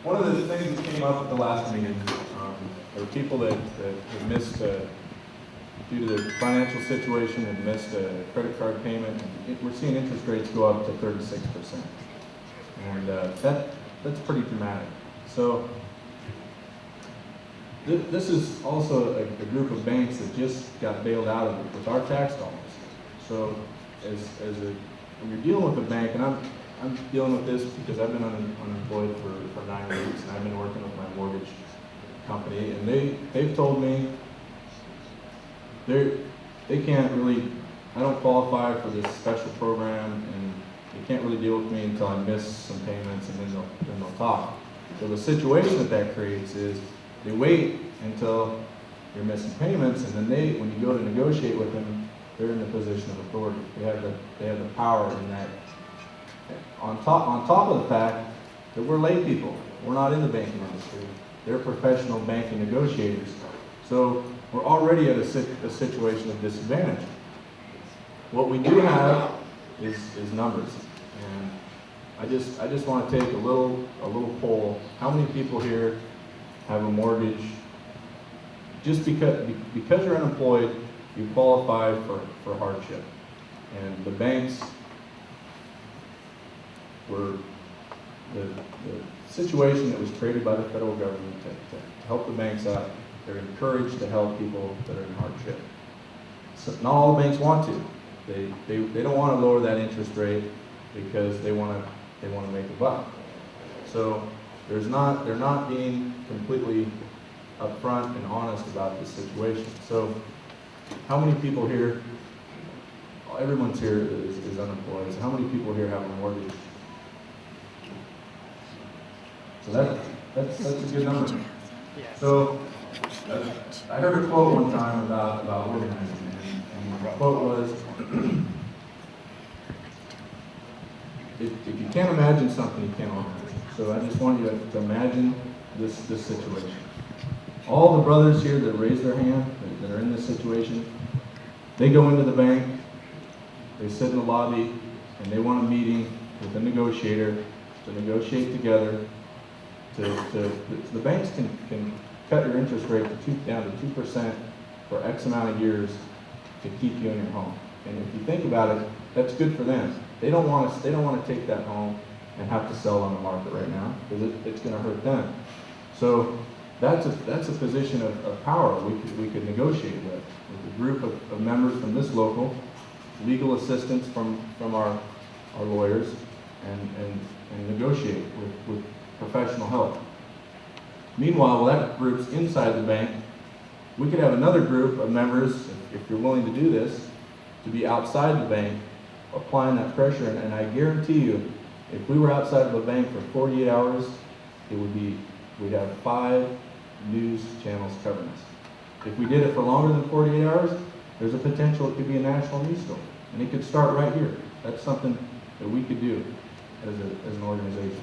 one of the things that came up at the last meeting, there were people that had missed, due to their financial situation, had missed a credit card payment. We're seeing interest rates go up to 36%. And that's pretty dramatic. So this is also a group of banks that just got bailed out of it with our tax dollars. So when you're dealing with a bank, and I'm dealing with this because I've been unemployed for 9 weeks, and I've been working with my mortgage company, and they've told me they can't really, I don't qualify for this special program, and they can't really deal with me until I miss some payments, and then they'll talk. So the situation that creates is they wait until you're missing payments, and then when you go to negotiate with them, they're in the position of authority. They have the power in that. On top of the fact that we're lay people, we're not in the banking industry. They're professional banking negotiators. So we're already at a situation of disadvantage. What we do have is numbers, and I just want to take a little poll. How many people here have a mortgage? Just because you're unemployed, you qualify for hardship, and the banks were the situation that was created by the federal government to help the banks out. They're encouraged to help people that are in hardship. So not all the banks want to. They don't want to lower that interest rate because they want to make a buck. So they're not being completely upfront and honest about this situation. So how many people here? Everyone's here is unemployed. So how many people here have a mortgage? So that's a good number. So I heard a quote one time about organizing, and the quote was, if you can't imagine something, you can't organize it. So I just want you to imagine this situation. All the brothers here that raise their hand, that are in this situation, they go into the bank, they sit in the lobby, and they want a meeting with a negotiator to negotiate together. The banks can cut your interest rate down to 2% for X amount of years to keep you in your home. And if you think about it, that's good for them. They don't want to take that home and have to sell on the market right now because it's going to hurt them. So that's a position of power we could negotiate with a group of members from this local, legal assistance from our lawyers, and negotiate with professional help. Meanwhile, while that group's inside the bank, we could have another group of members, if you're willing to do this, to be outside the bank, applying that pressure. And I guarantee you, if we were outside of a bank for 48 hours, we'd have 5 news channels covering us. If we did it for longer than 48 hours, there's a potential it could be a national news story. And it could start right here. That's something that we could do as an organization.